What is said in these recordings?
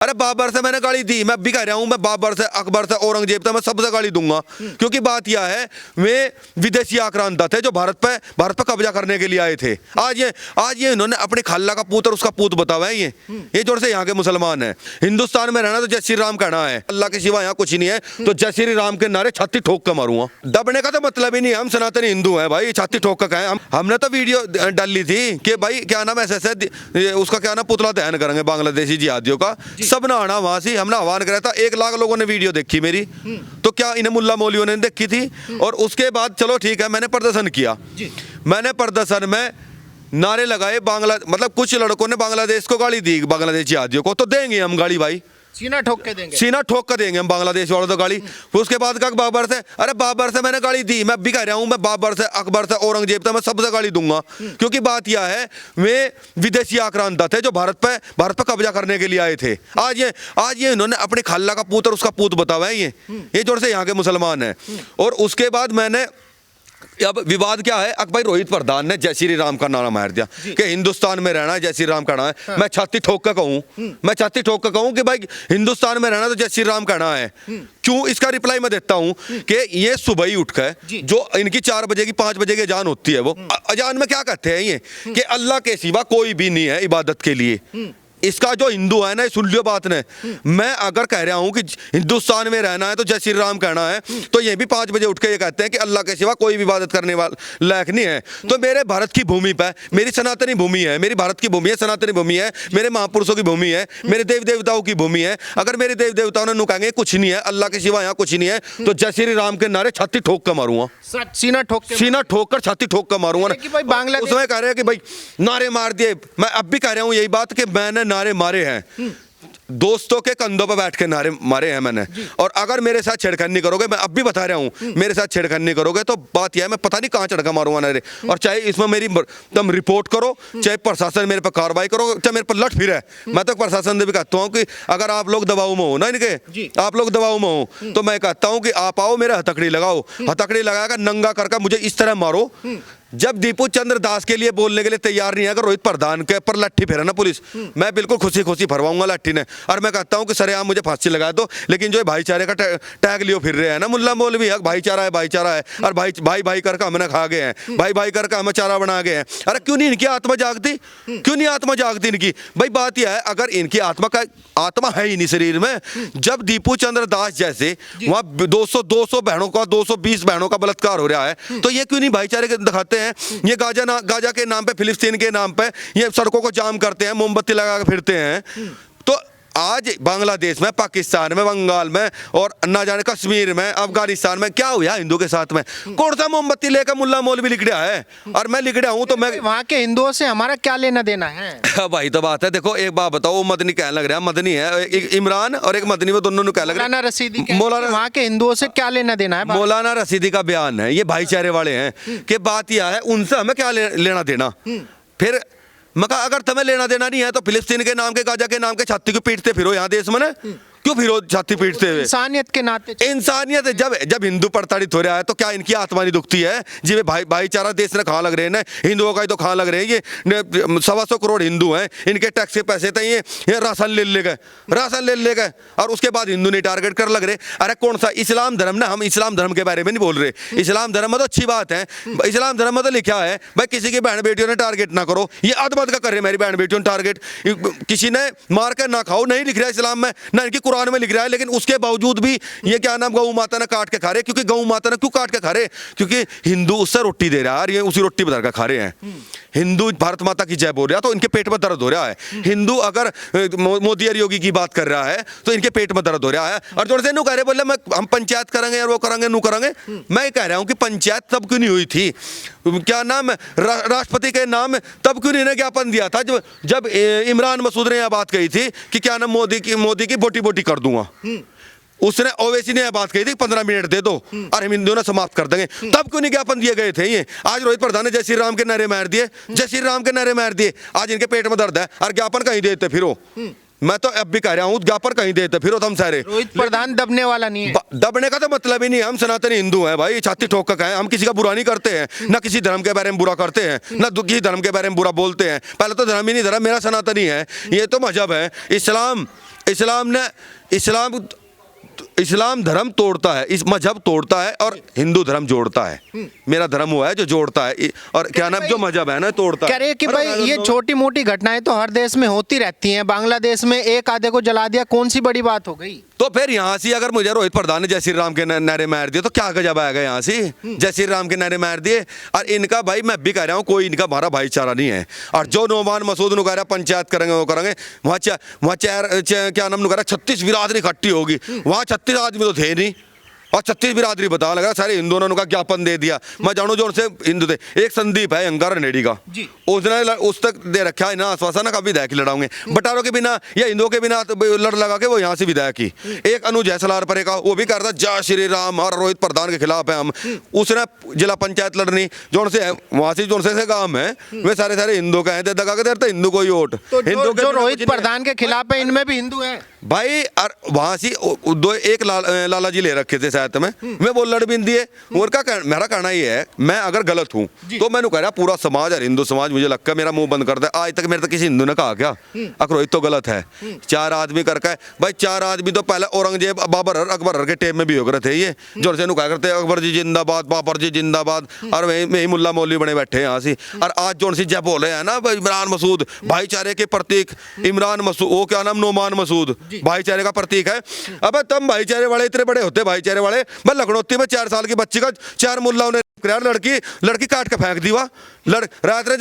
अरे बाबर से मैंने गाली दी, मैं अब भी कह रहा हूं, मैं बाबर से, अकबर से, औरंगजेब से, मैं सबसे गाली दूंगा। क्योंकि बात यह है, वे विदेशी आक्रांता थे जो भारत पे कब्जा करने के लिए आए थे। आज ये इन्होंने अपने खाला का पुत्र, उसका पूत बतावा है। ये जोर से यहाँ के मुसलमान है। हिंदुस्तान में रहना तो जय श्री राम कहना है, अल्लाह के सिवा यहाँ कुछ नहीं है। तो जय श्री राम के नारे छाती ठोक कर मारूंगा। दबने का तो मतलब ही नहीं, हम सनातनी हिंदू हैं भाई, छाती ठोक कर कहें। हमने तो वीडियो डाली थी कि भाई क्या नाम है, उसका क्या नाम, पुतला दहन करेंगे बांग्लादेशी जिहादियों का। सब ना आना वहां से, हमने आह्वान करा था। 1 लाख लोगों ने वीडियो देखी मेरी, तो क्या इन्हें मुल्ला मौलियों ने देखी थी? और उसके बाद चलो ठीक है, मैंने प्रदर्शन किया। मैंने प्रदर्शन में नारे लगाए, मतलब कुछ लड़कों ने बांग्लादेश को गाली दी, बांग्लादेश जिहादियों को। तो देंगे हम गाली भाई, सीना ठोक के देंगे, सीना ठोक कर देंगे हम बांग्लादेश वालों को गाली। उसके बाद का बाबर से, अरे बाबर से मैंने गाली दी, मैं अब भी कह रहा हूं, मैं बाबर से, अकबर से, औरंगजेब से, मैं सबसे गाली दूंगा। क्योंकि बात यह है, वे विदेशी आक्रांता थे जो भारत पे कब्जा करने के लिए आए थे। आज ये इन्होंने अपने खाला का पुत्र, उसका पूत बतावा है। ये जोर से यहाँ के मुसलमान है। और उसके बाद मैंने, अब विवाद क्या है, भाई रोहित प्रधान ने जय श्री राम का नारा मार दिया कि हिंदुस्तान में रहना है, जय श्री राम कहना है। हाँ। मैं छाती ठोक कर कहूं कि भाई हिंदुस्तान में रहना तो जय श्री राम कहना है। क्यों? इसका रिप्लाई मैं देता हूं कि ये सुबह ही उठकर, जो इनकी 4 बजे की 5 बजे की अजान होती है, वो अजान में क्या कहते हैं ये कि अल्लाह के सिवा कोई भी नहीं है इबादत के लिए। इसका जो हिंदू है ना, सुन लियो बात ने, मैं अगर कह रहा हूं कि हिंदुस्तान में रहना है तो जय श्री राम कहना है, तो ये भी 5 बजे उठ के ये कहते हैं कि अल्लाह के सिवा कोई भी इबादत करने वाला लायक नहीं है। तो मेरे भारत की भूमि पर, मेरी सनातनी भूमि है, मेरी भारत की भूमि है, सनातनी भूमि है, मेरे महापुरुषों की भूमि है, मेरे देव देवताओं की भूमि है। अगर मेरे देव देवताओं ने कहेंगे कुछ नहीं है, अल्लाह के सिवा यहाँ कुछ नहीं है, तो जय श्री राम के नारे छाती ठोक कर मारूंगा, सीना ठोक कर छाती ठोक कर मारूंगा। उसमें कह रहे हैं कि भाई नारे मार दिए। मैं अब भी कह रहा हूँ यही बात कि मैंने नारे मारे हैं, दोस्तों के कंधों पर बैठ के नारे मारे हैं मैंने। और अगर मेरे साथ छेड़खानी करोगे, मैं अब भी बता रहा हूं, मेरे साथ छेड़खानी करोगे तो बात यह है, मैं पता नहीं कहां चढ़का मारूंगा नारे। और चाहे इसमें मेरी तुम रिपोर्ट करो, चाहे प्रशासन मेरे पर कार्रवाई करो, चाहे मेरे पर लट फिरे। मैं तो प्रशासन से भी कहता हूं कि अगर आप लोग दबाव में हो ना, इनके आप लोग दबाव में हो, तो मैं कहता हूं कि आप आओ, मेरा हथकड़ी लगाओ, हथकड़ी लगाकर नंगा करके मुझे इस तरह मारो। जब दीपू चंद्र दास के लिए बोलने के लिए तैयार नहीं है, अगर रोहित प्रधान के पर लट्ठी फेरा ना पुलिस, मैं बिल्कुल खुशी भरवाऊंगा लट्ठी ने। और मैं कहता हूं कि सरेआम मुझे फांसी लगा दो। लेकिन जो भाईचारे का टैग लियो फिर रहे हैं ना मुल्ला मौलवी, भाईचारा है, और भाई करके हमने खा गए हैं, भाई करके हमें चारा बना गए हैं। अरे क्यों नहीं इनकी आत्मा जागती, क्यों नहीं आत्मा जागती इनकी? भाई बात यह है, अगर इनकी आत्मा है ही नहीं शरीर में, जब दीपू चंद्र दास जैसे वहां 200 बहनों का, 220 बहनों का बलात्कार हो रहा है, तो ये क्यों नहीं भाईचारे के दिखाते हैं? ये गाजा के नाम पे, फिलिस्तीन के नाम पे ये सड़कों को जाम करते हैं, मोमबत्ती लगा के फिरते हैं। तो आज बांग्लादेश में, पाकिस्तान में, बंगाल में, और ना जाने कश्मीर में, अफगानिस्तान में क्या हुआ हिंदू के साथ में? कौन सा मोमबत्ती लेकर मुल्ला मौलवी लिख रहा है? और मैं लिख रहा हूं तो मैं, वहां के हिंदुओं से हमारा क्या लेना देना है? भाई तो बात है, देखो एक बात बताओ, वो मदनी कहने लग रहा है, मदनी है एक इमरान और एक मदनी, वो दोनों कह लग रहा है मौलाना रशीदी, वहां के हिंदुओं से क्या लेना देना है? मौलाना रशीदी का बयान है, ये भाईचारे वाले हैं कि बात यह है, उनसे हमें क्या लेना देना। फिर मगर अगर तुम्हें लेना देना नहीं है तो फिलिस्तीन के नाम के, गाजा के नाम के छाती को पीटते फिरो यहाँ देश में ना, क्यों फिरो छाती पीटते हुए? इंसानियत के नाते, इंसानियत जब हिंदू प्रताड़ित हो रहा है तो क्या इनकी आत्मा नहीं दुखती है? जी भाईचारा देश ने कहाँ लग रहे हैं ना, हिंदुओं का ही तो कहाँ लग रहे हैं। ये 125 करोड़ हिंदू हैं, इनके टैक्स के पैसे थे, ये राशन ले गए और उसके बाद हिंदू नहीं टारगेट कर लग रहे। अरे कौन सा इस्लाम धर्म ना, हम इस्लाम धर्म के बारे में नहीं बोल रहे। इस्लाम धर्म में तो अच्छी बात है, इस्लाम धर्म में तो लिखा है भाई किसी की बहन बेटियों ने टारगेट ना करो। ये अदमत का कर रहे मेरी बहन बेटियों ने टारगेट, किसी ने मार कर ना खाओ, नहीं लिख रहा इस्लाम में, ना इनकी कुरान में लिख रहा है। लेकिन उसके बावजूद भी ये क्या नाम, गौ माता ने काट के खा रहे। क्योंकि गौ माता ने क्यों काट के खा रहे? क्योंकि हिंदू उससे रोटी दे रहा है, ये उसी रोटी पर धर कर खा रहे हैं। हिंदू भारत माता की जय बोल रहा है तो इनके पेट में दर्द हो रहा है। हिंदू अगर मोदी और योगी की बात कर रहा है तो इनके पेट में दर्द हो रहा है। और जोर से नू कह रहे, बोले हम पंचायत करेंगे और वो करेंगे, नू करेंगे। मैं कह रहा हूं कि पंचायत तब क्यों नहीं हुई थी, क्या नाम राष्ट्रपति के नाम तब क्यों नहीं ज्ञापन दिया था जब इमरान मसूद ने यह बात कही थी कि क्या नाम, मोदी की बोटी कर दूंगा। उसने ओवैसी ने यह बात कही थी 15 मिनट दे दो और हम हिंदुओं ने समाप्त कर देंगे। तब क्यों नहीं ज्ञापन दिए गए थे? ये आज रोहित प्रधान ने जय श्री राम के नारे मार दिए, जय श्री राम के नारे मार दिए। आज इनके पेट में दर्द है और ज्ञापन कहीं देते फिरो। मैं तो अब भी कह रहा हूँ ज्ञापन कहीं देते फिर हम सारे। रोहित प्रधान दबने वाला नहीं है। दबने का तो मतलब ही नहीं है, हम सनातनी हिंदू हैं भाई, छाती ठोक कर हैं, हम किसी का बुरा नहीं करते हैं, ना किसी धर्म के बारे में बुरा करते हैं, ना किसी धर्म के बारे में बुरा बोलते हैं। पहले तो धर्म ही नहीं, धर्म मेरा सनातनी है, ये तो मजहब है। इस्लाम धर्म तोड़ता है, इस मजहब तोड़ता है और हिंदू धर्म जोड़ता है। मेरा धर्म हुआ है जो जोड़ता है, और क्या नाम जो मजहब है ना तोड़ता है। कह रहे कि भाई ये छोटी मोटी घटनाएं तो हर देश में होती रहती हैं, बांग्लादेश में एक आधे को जला दिया, कौन सी बड़ी बात हो गई। तो फिर यहाँ से अगर मुझे रोहित प्रधान ने जय श्री राम के नारे मार दिए तो क्या गजब आएगा यहाँ से। जय श्री राम के नारे मार दिए, और इनका भाई मैं भी कह रहा हूँ कोई इनका हमारा भाईचारा नहीं है। और जो नोमान मसूद नु कह रहा पंचायत करेंगे वो करेंगे, वहाँ क्या नाम नु कह रहा 36 बिरादरी इकट्ठी होगी, वहाँ 36 आदमी तो थे नहीं, और 36 बिरादरी बता लगा सारे हिंदुओं ने उनका ज्ञापन दे दिया। मैं जानू जो उनसे हिंदू थे, एक संदीप है अंगार नेड़ी का, उसने उस तक दे रखा है ना आश्वासन का विधायक लड़ाऊंगे बटारों के बिना या हिंदुओं के बिना लड़ लगा के वो यहाँ से विधायक की। एक अनुज सलार परे का वो भी कर रहा जय श्री राम और रोहित प्रधान के खिलाफ है हम, उसने जिला पंचायत लड़नी जो से वहाँ से जो से काम है वे सारे हिंदू का है, दगा के देते हिंदू को ही वोट। हिंदू जो रोहित प्रधान के खिलाफ है इनमें भी हिंदू है भाई, और वहां से दो एक लाला जी ले रखे थे साथ में, मैं वो लड़ भी दिए। और का मेरा कहना ये है, मैं अगर गलत हूँ तो मैंने कह रहा पूरा समाज और हिंदू समाज मुझे लगता है मेरा मुंह बंद कर दे। आज तक मेरे तक किसी हिंदू ने कहा क्या रोहित तो गलत है। 4 आदमी करके भाई, 4 आदमी तो पहले औरंगजेब बाबर अकबर के टेम में भी हो गए थे, ये जो से कहा करते अकबर जी जिंदाबाद, बाबर जी जिंदाबाद, और वही मुल्ला मौलवी बने बैठे हैं यहाँ से। और आज जो सी जब बोले है ना इमरान मसूद भाईचारे के प्रतीक, इमरान मसूद वो क्या नाम नोमान मसूद भाईचारे का प्रतीक है। अब तुम भाईचारे वाले इतने बड़े होते भाईचारे वाले, मैं लखनौती में 4 साल की बच्ची का 4 मुल्लाओं ने लड़की काट के फेंक दी। रात रे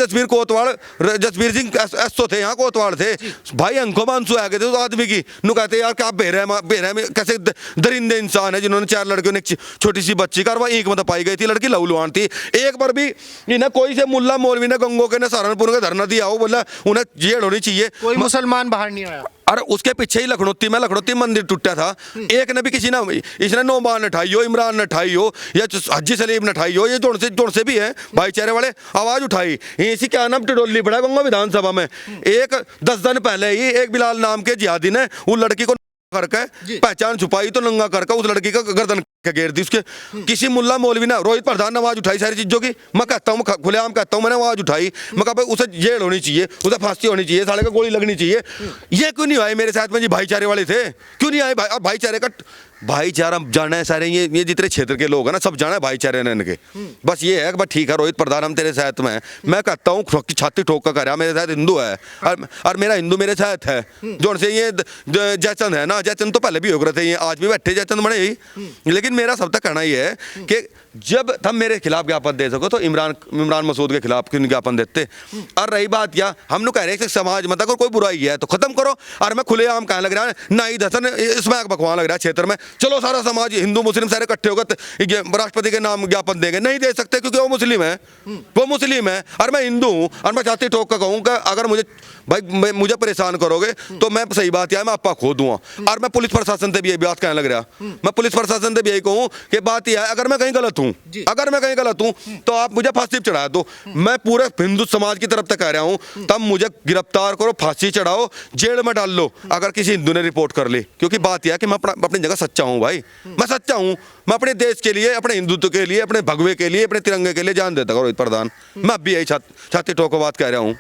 जसवीर सिंह एसओ थे यहाँ कोतवाल थे भाई, अंको मानसू आ गए थे उस आदमी की नु कहते यार क्या बेरहम कैसे दरिंदे इंसान है जिन्होंने 4 लड़कियों ने छोटी सी बच्ची का, वह एक मतलब पाई गई थी लड़की लहूलुहान थी। एक बार भी इन्हें कोई से मुल्ला मौलवी ने गंगो के ने सहारनपुर का धरना दिया हो, बोला उन्हें जेल होनी चाहिए, कोई मुसलमान बाहर नहीं आया। और उसके पीछे ही लखनौती मंदिर टूटा था, एक ने भी किसी ना इसने नोमान ने ठाई हो, इमरान ने ठाई हो या हाजी सलीम ने ठाई हो, ये जोड़ से भी है भाईचारे वाले आवाज उठाई। इसी क्या नाम टिडोली पड़ा गंगा विधानसभा में, एक 10 दिन पहले ही एक बिलाल नाम के जिहादी ने वो लड़की को करके पहचान छुपाई तो नंगा करके उस लड़की का गर्दन के घेर दी। उसके किसी मुल्ला मौलवी ने रोहित प्रधान ने आवाज उठाई सारी चीजों की। मैं कहता हूँ खुलेआम कहता हूँ, मैंने आवाज उठाई, मैं कहा भाई उसे जेल होनी चाहिए, उसे फांसी होनी चाहिए, साले का गोली लगनी चाहिए। ये क्यों नहीं आए मेरे साथ में जी भाईचारे वाले थे, क्यों नहीं आए भाईचारे का भाईचारा जाना है सारे, ये जितने क्षेत्र के लोग हैं ना सब जाना है भाईचारे ने इनके। बस ये है कि ठीक है रोहित प्रधान हम तेरे साथ में है। मैं कहता हूँ छाती ठोक कर रहा मेरे साथ हिंदू है, और मेरा हिंदू मेरे साथ है। जो से ये जयचंद है ना, जयचंद तो पहले भी हो गए थे, ये आज भी बैठे जयचंद बने ही। लेकिन मेरा सब तक कहना ये है कि जब तुम मेरे खिलाफ ज्ञापन दे सको तो इमरान मसूद के खिलाफ क्यों ज्ञापन देते। और रही बात क्या हम लोग कह रहे हैं समाज में अगर कोई बुराई है तो खत्म करो, और मैं खुलेआम कहने लग रहा है नाई दसन इसमें बकवान लग रहा है क्षेत्र में, चलो सारा समाज हिंदू मुस्लिम सारे इकट्ठे होकर राष्ट्रपति के नाम ज्ञापन देंगे, नहीं दे सकते क्योंकि वो मुस्लिम है, और मैं हिंदू हूँ। और मैं छाती ठोक कर कहूँ कि अगर मुझे परेशान करोगे तो मैं सही बात है मैं आपका खो दूंगा। और मैं पुलिस प्रशासन से भी यही बात कहने लग रहा, मैं पुलिस प्रशासन से भी यही कहूँ कि बात यह है अगर मैं कहीं गलत हूँ तो आप मुझे फांसी चढ़ा दो। मैं पूरे हिंदू समाज की तरफ तक कह रहा हूँ, तब मुझे गिरफ्तार करो, फांसी चढ़ाओ, जेल में डाल लो अगर किसी हिंदू ने रिपोर्ट कर ली। क्योंकि बात यह है कि मैं अपनी जगह सच्चा हूँ भाई, मैं सच्चा हूँ, मैं अपने देश के लिए, अपने हिंदुत्व के लिए, अपने भगवे के लिए, अपने तिरंगे के लिए जान देता हूँ रोहित प्रधान। मैं अब भी यही छाती ठोक बात कह रहा हूँ।